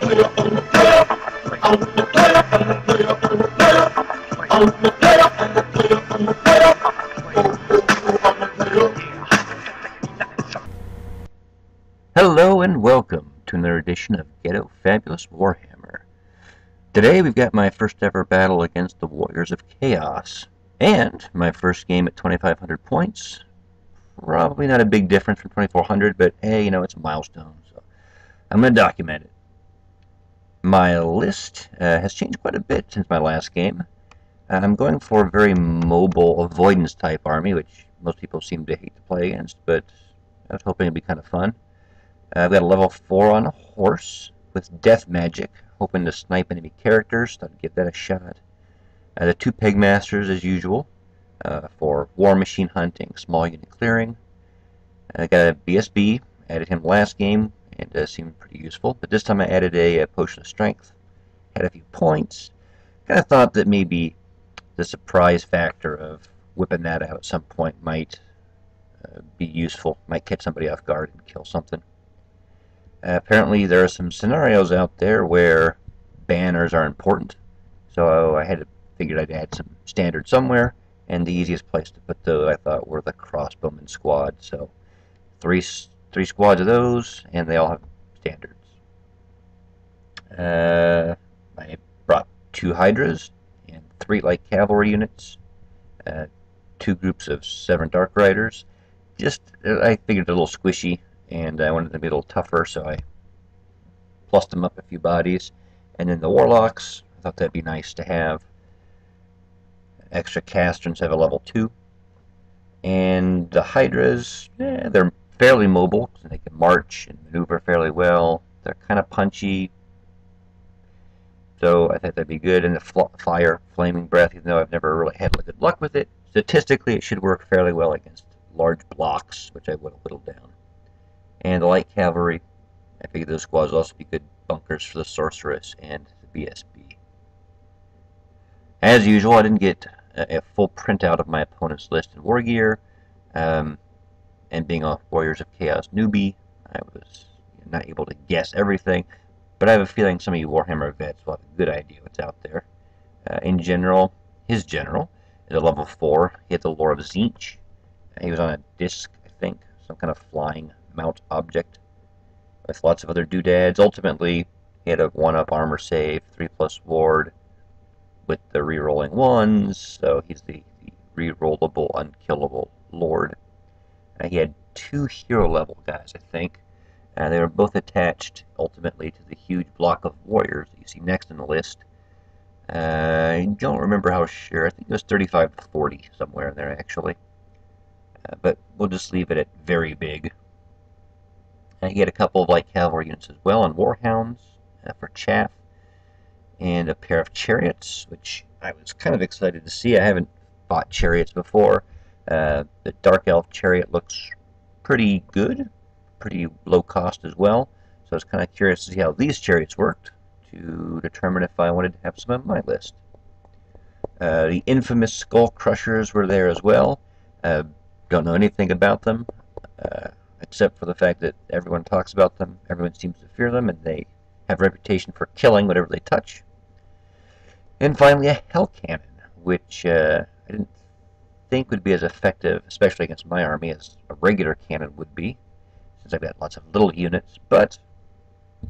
Hello and welcome to another edition of Ghettofabulous Warhammer. Today we've got my first ever battle against the Warriors of Chaos, and my first game at 2,500 points. Probably not a big difference from 2,400, but hey, you know, it's a milestone, so I'm going to document it. My list has changed quite a bit since my last game. I'm going for a very mobile avoidance type army, which most people seem to hate to play against, but I was hoping it'd be kind of fun. I've got a level 4 on a horse with death magic, hoping to snipe enemy characters. Thought I'd give that a shot. The 2 pegmasters as usual for war machine hunting, small unit clearing. I got a BSB, added him last game, and seemed pretty useful. But this time I added a potion of strength, had a few points. Kind of thought that maybe the surprise factor of whipping that out at some point might be useful, might catch somebody off guard and kill something. Apparently there are some scenarios out there where banners are important, so I figured I'd add some standard somewhere, and the easiest place to put those I thought were the crossbowman squad. So three squads of those, and they all have standards. I brought 2 hydras and 3 light cavalry units, 2 groups of 7 dark riders. Just I figured a little squishy, and I wanted them to be a little tougher, so I plussed them up a few bodies. And then the warlocks, I thought that'd be nice to have. Extra casterns have a level 2. And the hydras, they're fairly mobile, so they can march and maneuver fairly well. They're kind of punchy, so I thought that'd be good. And the fire, flaming breath, even though I've never really had good luck with it, statistically it should work fairly well against large blocks, which I would have whittled down. And the light cavalry, I figured those squads would also be good bunkers for the sorceress and the BSB. As usual, I didn't get a full printout of my opponent's list in war gear, and being a Warriors of Chaos newbie, I was not able to guess everything, but I have a feeling some of you Warhammer vets will have a good idea what's out there. In general, his general is a level 4. He had the lore of Tzeentch. He was on a disc, I think, some kind of flying mount object with lots of other doodads. Ultimately, he had a 1-up armor save, 3+ ward with the re-rolling 1s, so he's the re-rollable, unkillable lord. He had 2 hero level guys, I think. They were both attached ultimately to the huge block of warriors that you see next in the list. I don't remember how sure. I think it was 35 to 40 somewhere in there actually. But we'll just leave it at very big. He had a couple of light cavalry units as well on warhounds for chaff, and a pair of chariots, which I was kind of excited to see. I haven't bought chariots before. The dark elf chariot looks pretty good, pretty low cost as well. So I was kind of curious to see how these chariots worked to determine if I wanted to have some on my list. The infamous skull crushers were there as well. Don't know anything about them, except for the fact that everyone talks about them, everyone seems to fear them, and they have a reputation for killing whatever they touch. And finally, a hell cannon, which I didn't think would be as effective, especially against my army, as a regular cannon would be, since I've got lots of little units, but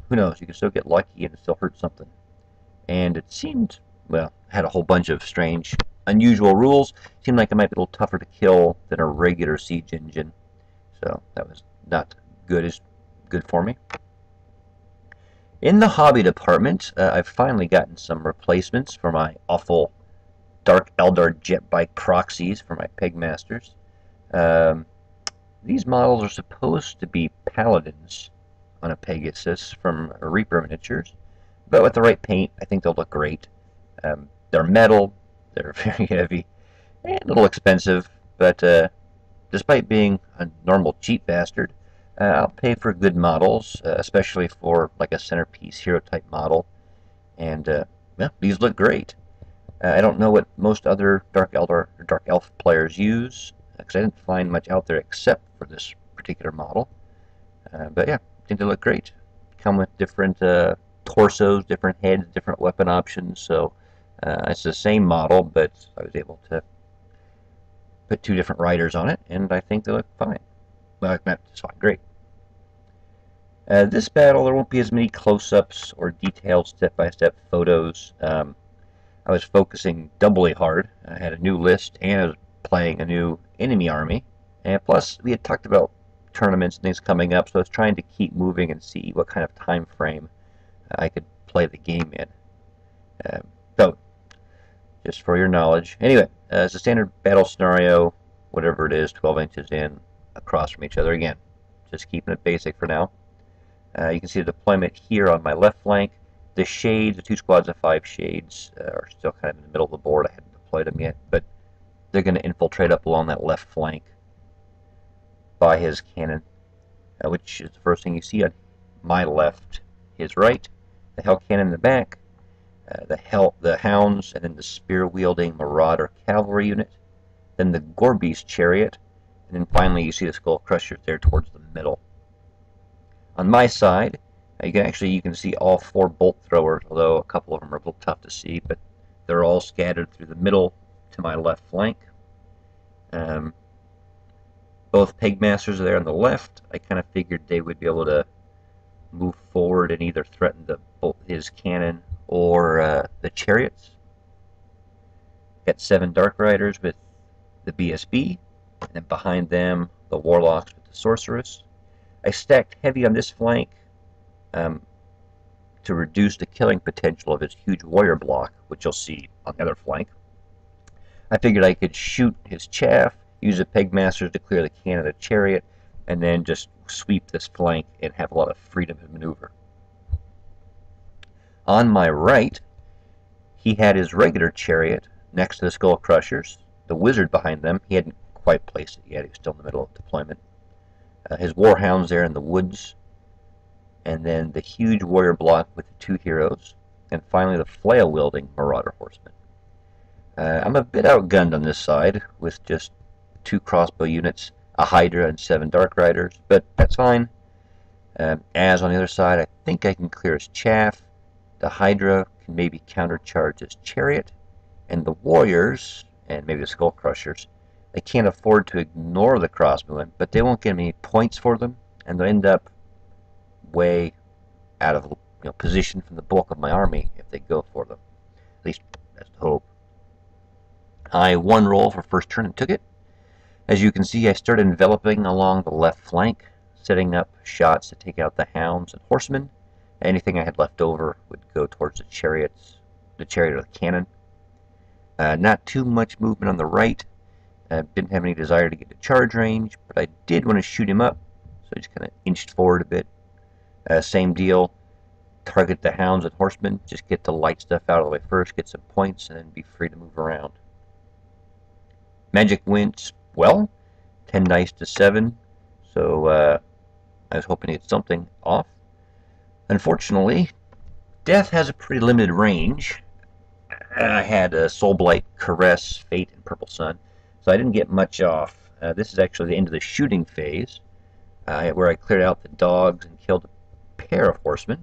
who knows, you can still get lucky and it still hurt something. And it seemed, well, had a whole bunch of strange, unusual rules. Seemed like it might be a little tougher to kill than a regular siege engine, so that was not good for me. In the hobby department, I've finally gotten some replacements for my awful Dark Eldar jet bike proxies for my pegmasters. These models are supposed to be paladins on a Pegasus from Reaper Miniatures, but with the right paint, I think they'll look great. They're metal, they're very heavy, and a little expensive, but despite being a normal cheap bastard, I'll pay for good models, especially for like a centerpiece hero type model, and yeah, these look great. I don't know what most other Dark Eldar or Dark Elf players use, because I didn't find much out there except for this particular model. But yeah, I think they look great. Come with different torsos, different heads, different weapon options. So it's the same model, but I was able to put 2 different riders on it, and I think they look fine. Well, not just fine, great. This battle, there won't be as many close-ups or detailed step-by-step photos. I was focusing doubly hard. I had a new list, and I was playing a new enemy army. And plus, we had talked about tournaments and things coming up, so I was trying to keep moving and see what kind of time frame I could play the game in. So, just for your knowledge. Anyway, it's a standard battle scenario, whatever it is, 12 inches in, across from each other. Again, just keeping it basic for now. You can see the deployment here on my left flank. The shades, the 2 squads of 5 shades, are still kind of in the middle of the board. I haven't deployed them yet, but they're going to infiltrate up along that left flank by his cannon, which is the first thing you see on my left, his right. The Hell Cannon in the back, the Hounds, and then the spear-wielding Marauder Cavalry unit, then the Gorebeast Chariot, and then finally you see the Skull Crushers there towards the middle. On my side, you can see all 4 bolt throwers, although a couple of them are a little tough to see, but they're all scattered through the middle to my left flank. Both Pegmasters are there on the left. I kind of figured they would be able to move forward and either threaten his cannon or the chariots. Got 7 Dark Riders with the BSB, and then behind them the Warlocks with the Sorceress. I stacked heavy on this flank to reduce the killing potential of his huge warrior block, which you'll see on the other flank. I figured I could shoot his chaff, use the Pegmasters to clear the cannon of the chariot, and then just sweep this flank and have a lot of freedom to maneuver. On my right, he had his regular chariot next to the Skull Crushers. The Wizard behind them, he hadn't quite placed it yet, he was still in the middle of deployment. His Warhounds there in the woods, and then the huge warrior block with the 2 heroes, and finally the flail-wielding Marauder Horseman. I'm a bit outgunned on this side with just 2 crossbow units, a Hydra, and 7 Dark Riders, but that's fine. As on the other side, I think I can clear his chaff. The Hydra can maybe countercharge his chariot, and the Warriors, and maybe the Skull Crushers, they can't afford to ignore the crossbowmen, but they won't get any points for them, and they'll end up way out of position from the bulk of my army if they go for them. At least that's the hope. I one roll for first turn and took it. As you can see, I started enveloping along the left flank, setting up shots to take out the Hounds and Horsemen. Anything I had left over would go towards the chariot or the cannon. Not too much movement on the right. Didn't have any desire to get to charge range, but I did want to shoot him up, so I just kind of inched forward a bit. Same deal. Target the Hounds and Horsemen. Just get the light stuff out of the way first, get some points, and then be free to move around. Magic went well. 10 dice to 7. So I was hoping to get something off. Unfortunately, Death has a pretty limited range. I had a Soulblight, Caress, Fate, and Purple Sun, so I didn't get much off. This is actually the end of the shooting phase, where I cleared out the dogs and killed a pair of horsemen.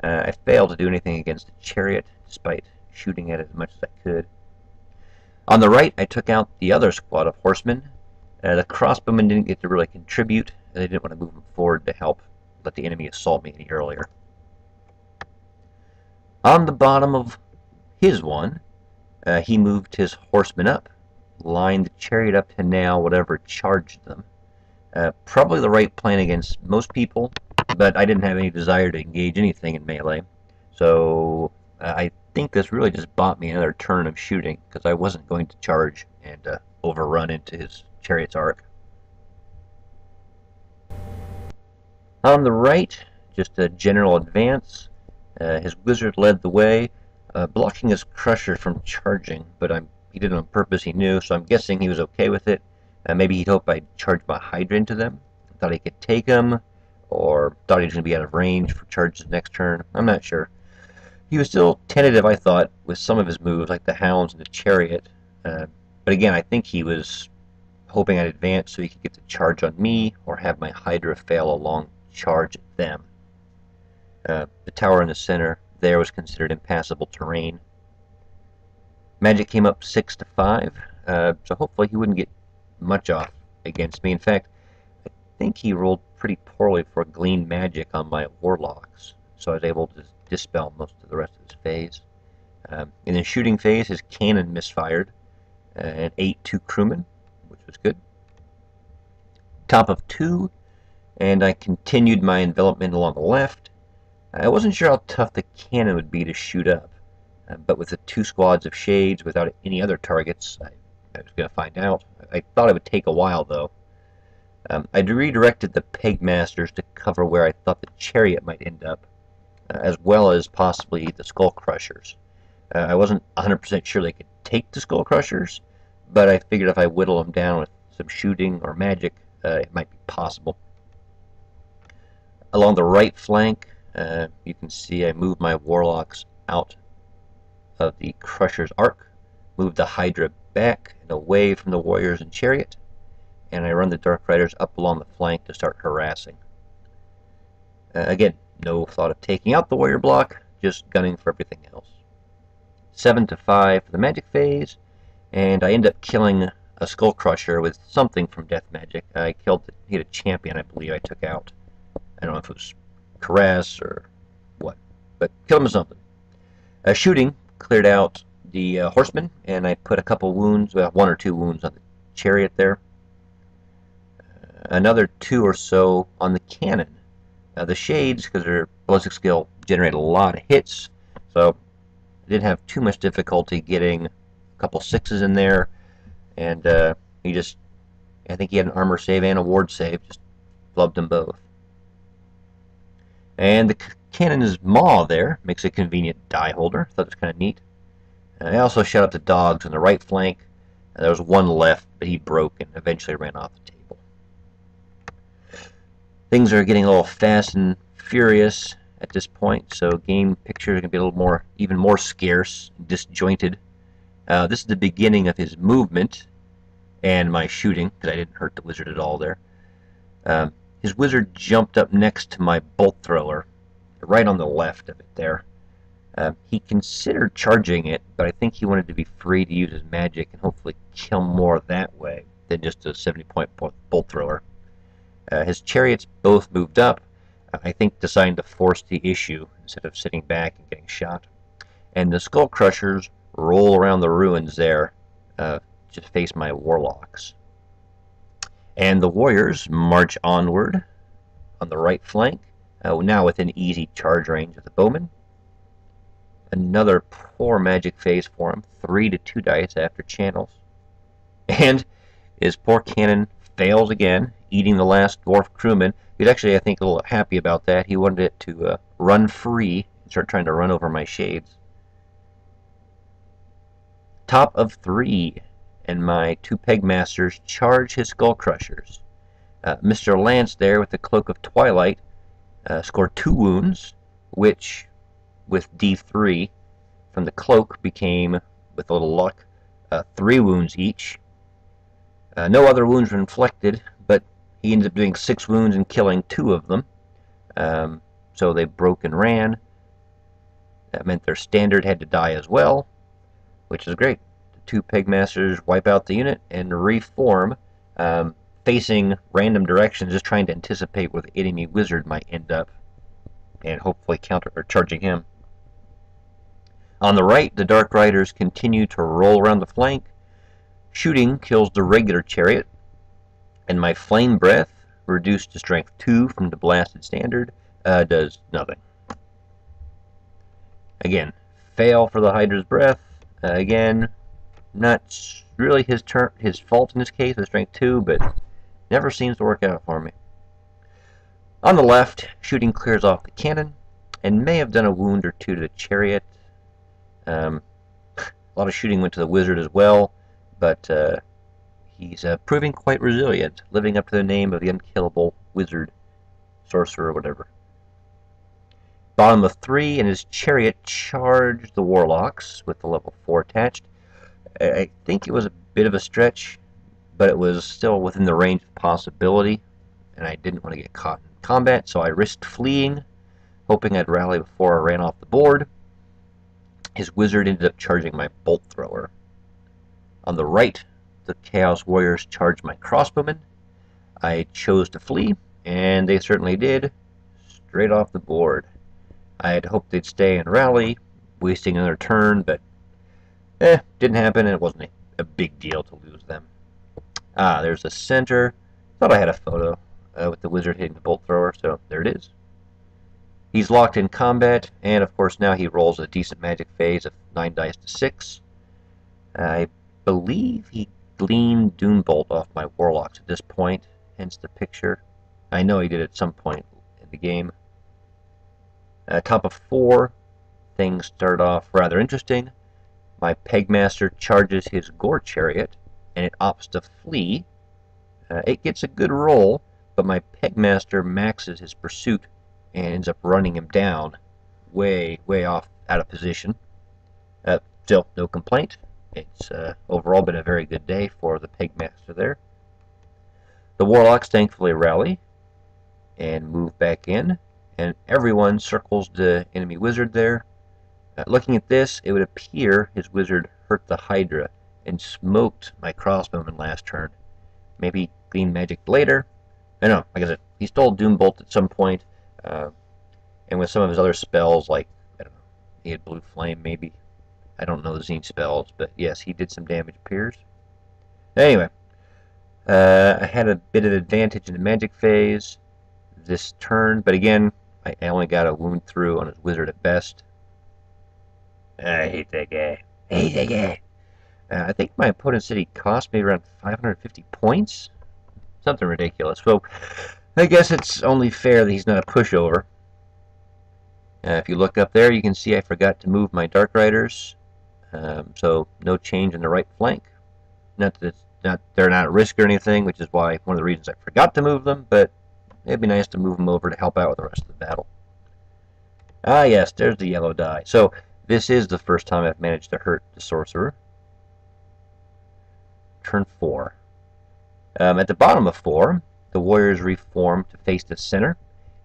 I failed to do anything against the chariot, despite shooting at it as much as I could. On the right, I took out the other squad of horsemen. The crossbowmen didn't get to really contribute. They didn't want to move them forward to help let the enemy assault me any earlier. On the bottom of his one, he moved his horsemen up, lined the chariot up to nail whatever charged them. Probably the right plan against most people, but I didn't have any desire to engage anything in melee. So I think this really just bought me another turn of shooting, because I wasn't going to charge and overrun into his chariot's arc. On the right, just a general advance. His wizard led the way, blocking his crusher from charging, but he did it on purpose, he knew, so I'm guessing he was okay with it. Maybe he'd hoped I'd charge my Hydra into them. Thought he could take them, or thought he was going to be out of range for charges next turn. I'm not sure. He was still tentative, I thought, with some of his moves, like the Hounds and the Chariot. But again, I think he was hoping I'd advance so he could get the charge on me, or have my Hydra fail a long charge at them. The tower in the center there was considered impassable terrain. Magic came up 6 to 5, so hopefully he wouldn't get much off against me. In fact, I think he rolled pretty poorly for Glean Magic on my Warlocks, so I was able to dispel most of the rest of his phase. In the shooting phase, his cannon misfired and ate 2 crewmen, which was good. Top of 2, and I continued my envelopment along the left. I wasn't sure how tough the cannon would be to shoot up, but with the 2 squads of shades without any other targets, I was going to find out. I thought it would take a while, though. I redirected the Pegmasters to cover where I thought the chariot might end up, as well as possibly the Skull Crushers. I wasn't 100% sure they could take the Skull Crushers, but I figured if I whittle them down with some shooting or magic, it might be possible. Along the right flank, you can see I moved my Warlocks out of the Crusher's arc, moved the Hydra back and away from the Warriors and Chariot, and I run the Dark Riders up along the flank to start harassing. Again, no thought of taking out the Warrior block, just gunning for everything else. 7 to 5 for the magic phase, and I end up killing a Skull Crusher with something from Death Magic. He had a champion, I believe, I took out. I don't know if it was Caress or what, but killed him with something. Shooting cleared out the horsemen, and I put a couple wounds, well, 1 or 2 wounds on the chariot there. Another 2 or so on the cannon. The shades, because their ballistic skill, generate a lot of hits, so I didn't have too much difficulty getting a couple 6s in there, and I think he had an armor save and a ward save, just flubbed them both. And the cannon's maw there makes a convenient die holder. Thought it was kind of neat. I also shot up the dogs on the right flank. There was 1 left, but he broke and eventually ran off the table. Things are getting a little fast and furious at this point, so game pictures are going to be a little more, even more scarce, disjointed. This is the beginning of his movement and my shooting, because I didn't hurt the wizard at all there. His wizard jumped up next to my bolt thrower, right on the left of it there. He considered charging it, but I think he wanted to be free to use his magic and hopefully kill more that way than just a 70-point bolt thrower. His chariots both moved up, I think deciding to force the issue instead of sitting back and getting shot. And the Skull Crushers roll around the ruins there, just face my Warlocks. And the Warriors march onward on the right flank, now within easy charge range of the Bowmen. Another poor magic phase for him, 3 to 2 dice after channels. And his poor cannon fails again, eating the last dwarf crewman. He's actually, I think, a little happy about that. He wanted it to run free and start trying to run over my shades. Top of 3, and my 2 Pegmasters charge his Skull Crushers. Mr. Lance there with the Cloak of Twilight scored 2 wounds, which, with D3 from the cloak, became, with a little luck, 3 wounds each. No other wounds were inflicted, but he ended up doing 6 wounds and killing 2 of them. So they broke and ran. That meant their standard had to die as well, which is great. The 2 Pegmasters wipe out the unit and reform, facing random directions, just trying to anticipate where the enemy wizard might end up, and hopefully counter or charging him. On the right, the Dark Riders continue to roll around the flank. Shooting kills the regular chariot, and my Flame Breath, reduced to strength 2 from the blasted standard, does nothing. Again, fail for the Hydra's Breath. Again, not really his fault in this case with strength 2, but never seems to work out for me. On the left, shooting clears off the cannon, and may have done a wound or 2 to the chariot. A lot of shooting went to the wizard as well, but he's proving quite resilient, living up to the name of the unkillable wizard, sorcerer, or whatever. Bottom of 3, and his chariot charged the Warlocks with the level 4 attached. I think it was a bit of a stretch, but it was still within the range of possibility, and I didn't want to get caught in combat, so I risked fleeing, hoping I'd rally before I ran off the board. His wizard ended up charging my bolt thrower. On the right, the Chaos Warriors charged my crossbowmen. I chose to flee, and they certainly did, straight off the board. I had hoped they'd stay and rally, wasting another turn, but didn't happen, and it wasn't a big deal to lose them. There's a center. Thought I had a photo with the wizard hitting the bolt thrower, so there it is. He's locked in combat, and of course now he rolls a decent magic phase of 9 dice to 6. I believe he gleaned Doombolt off my warlocks at this point, hence the picture. I know he did at some point in the game. Top of 4, things start off rather interesting. My Pegmaster charges his Gore Chariot, and it opts to flee. It gets a good roll, but my Pegmaster maxes his pursuit and ends up running him down way off out of position. Still, no complaint. It's overall been a very good day for the Pegmaster there. The Warlocks thankfully rally and move back in, and everyone circles the enemy wizard there. Looking at this, it would appear his wizard hurt the Hydra and smoked my crossbowman last turn. Maybe glean magic later. I don't know, like I said, he stole Doombolt at some point, and with some of his other spells, like, I don't know, he had Blue Flame maybe. I don't know the Zine spells, but yes, he did some damage, appears. Anyway, I had a bit of advantage in the magic phase this turn, but again, I only got a wound through on his wizard at best. I hate that guy. I hate that guy. I think my opponent said he cost me around 550 points. Something ridiculous. So, I guess it's only fair that he's not a pushover. If you look up there, you can see I forgot to move my Dark Riders. So, no change in the right flank. Not that they're not at risk or anything, which is why one of the reasons I forgot to move them, but it'd be nice to move them over to help out with the rest of the battle. Yes, there's the yellow die. So, this is the first time I've managed to hurt the Sorcerer. Turn 4. At the bottom of 4, the Warriors reform to face the center,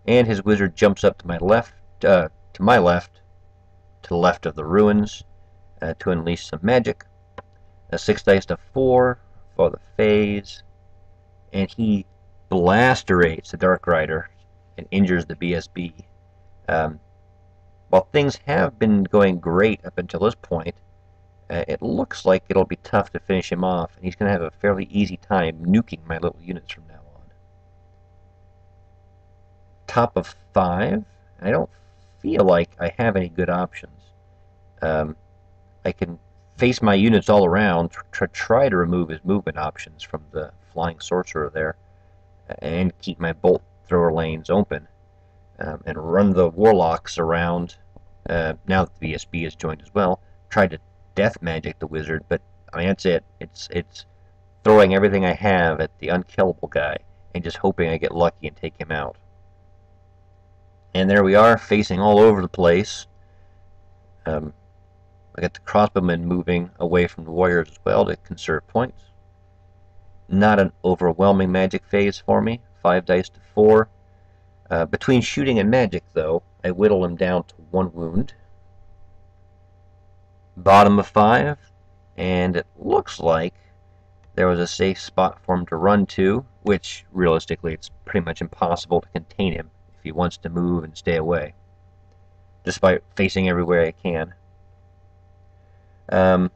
and his wizard jumps up to my left, to the left of the ruins, to unleash some magic. 6 dice to 4 for the phase, and he blasterates the Dark Rider and injures the BSB. While things have been going great up until this point, it looks like it'll be tough to finish him off, and he's going to have a fairly easy time nuking my little units from now on. Top of 5, I don't feel like I have any good options. I can face my units all around, try to remove his movement options from the flying sorcerer there, and keep my bolt thrower lanes open, and run the warlocks around. Now that the BSB is joined as well, try to death magic the wizard, but I mean that's it. It's throwing everything I have at the unkillable guy and just hoping I get lucky and take him out. And there we are, facing all over the place. I got the crossbowmen moving away from the warriors as well to conserve points. Not an overwhelming magic phase for me. 5 dice to 4. Between shooting and magic, though, I whittle him down to 1 wound. Bottom of 5, and it looks like there was a safe spot for him to run to, which realistically it's pretty much impossible to contain him if he wants to move and stay away, despite facing everywhere I can. I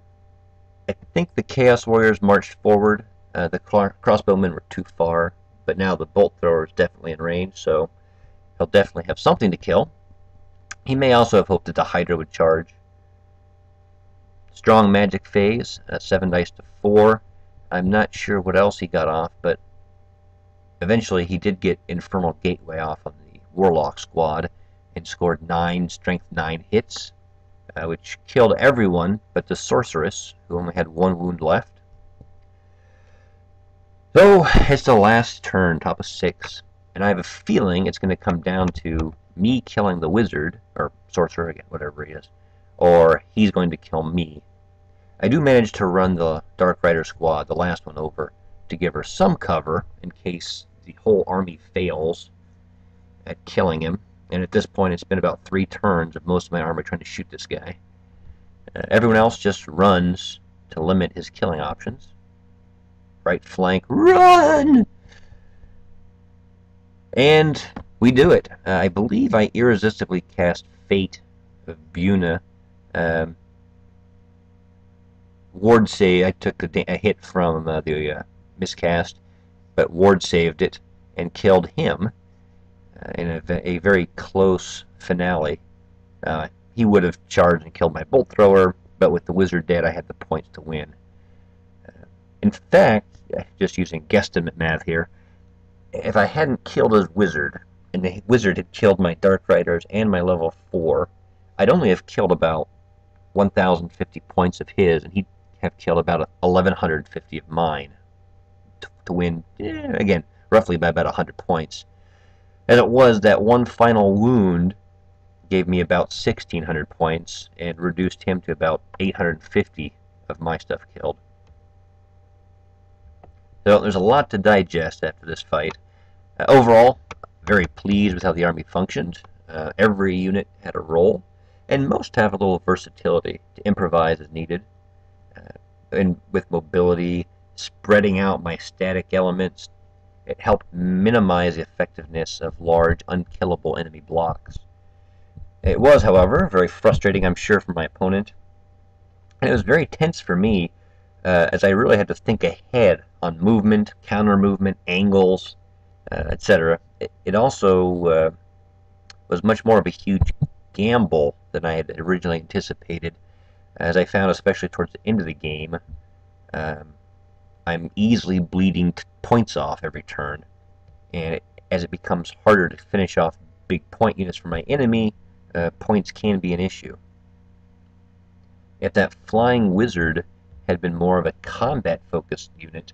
think the Chaos Warriors marched forward. The crossbowmen were too far, but now the bolt thrower is definitely in range, so he'll definitely have something to kill. He may also have hoped that the Hydra would charge. Strong magic phase, 7 dice to 4. I'm not sure what else he got off, but eventually he did get Infernal Gateway off on the Warlock squad and scored 9 Strength 9 hits, which killed everyone but the Sorceress, who only had 1 wound left. So, it's the last turn, top of 6, and I have a feeling it's going to come down to me killing the Wizard, or Sorcerer, again, whatever he is, or he's going to kill me. I do manage to run the Dark Rider squad, the last one, over to give her some cover in case the whole army fails at killing him. And at this point, it's been about 3 turns of most of my army trying to shoot this guy. Everyone else just runs to limit his killing options. Right flank, run! And we do it. I believe I irresistibly cast Fate of Buna. Ward save, I took a hit from the miscast, but Ward saved it and killed him in a very close finale. He would have charged and killed my bolt thrower, but with the wizard dead, I had the points to win. In fact, just using guesstimate math here, if I hadn't killed his wizard, and the wizard had killed my Dark Riders and my level 4, I'd only have killed about 1,050 points of his, and he'd have killed about 1,150 of mine to win, again, roughly by about 100 points. As it was, that one final wound gave me about 1,600 points and reduced him to about 850 of my stuff killed. So there's a lot to digest after this fight. Overall, very pleased with how the army functioned. Every unit had a role, and most have a little versatility to improvise as needed. And with mobility, spreading out my static elements, it helped minimize the effectiveness of large, unkillable enemy blocks. It was, however, very frustrating, I'm sure, for my opponent. And it was very tense for me, as I really had to think ahead on movement, counter-movement, angles, etc. It also was much more of a huge gamble than I had originally anticipated, as I found, especially towards the end of the game, I'm easily bleeding points off every turn, and as it becomes harder to finish off big point units for my enemy, points can be an issue. If that flying wizard had been more of a combat-focused unit,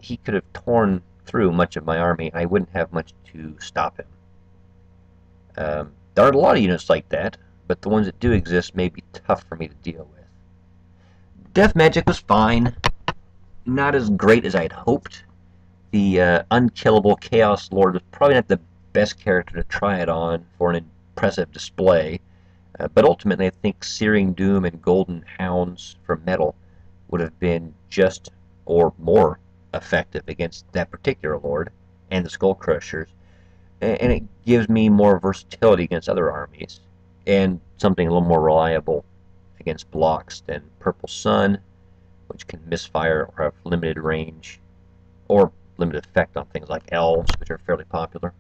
he could have torn through much of my army, and I wouldn't have much to stop him. There are a lot of units like that, but the ones that do exist may be tough for me to deal with. Death magic was fine. Not as great as I'd hoped. The unkillable Chaos Lord was probably not the best character to try it on for an impressive display, but ultimately I think Searing Doom and Golden Hounds for metal would have been just or more effective against that particular Lord and the Skull Crushers, and it gives me more versatility against other armies, and something a little more reliable against blocks than Purple Sun, which can misfire or have limited range, or limited effect on things like Elves, which are fairly popular.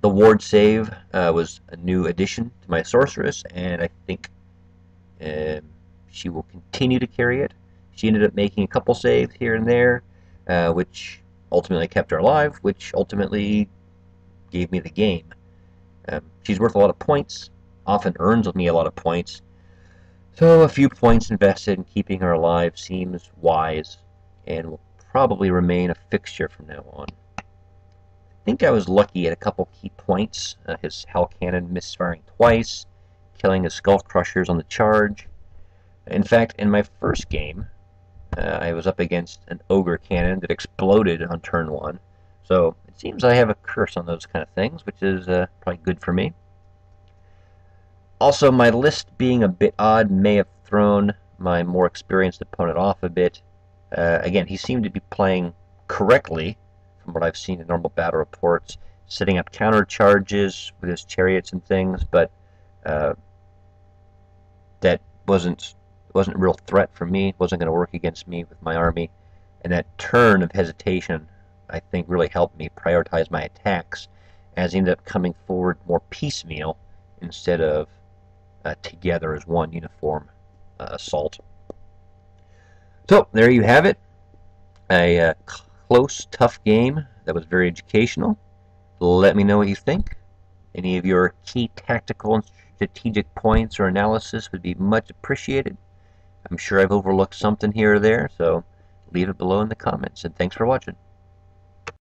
The Ward save was a new addition to my Sorceress, and I think she will continue to carry it. She ended up making a couple saves here and there, which ultimately kept her alive, which ultimately gave me the game. She's worth a lot of points, often earns me a lot of points, so a few points invested in keeping her alive seems wise, and will probably remain a fixture from now on. I think I was lucky at a couple key points. His Hell Cannon misfiring twice, killing his Skull Crushers on the charge. In fact, in my first game, I was up against an Ogre Cannon that exploded on turn 1, so it seems I have a curse on those kind of things, which is probably good for me. Also, my list being a bit odd may have thrown my more experienced opponent off a bit. Again, he seemed to be playing correctly from what I've seen in normal battle reports, setting up counter charges with his chariots and things, but that wasn't a real threat for me. It wasn't going to work against me with my army, and that turn of hesitation, I think, really helped me prioritize my attacks, as he ended up coming forward more piecemeal instead of together as one uniform assault. So there you have it, a close, tough game that was very educational. Let me know what you think. Any of your key tactical and strategic points or analysis would be much appreciated. I'm sure I've overlooked something here or there, so leave it below in the comments, and thanks for watching.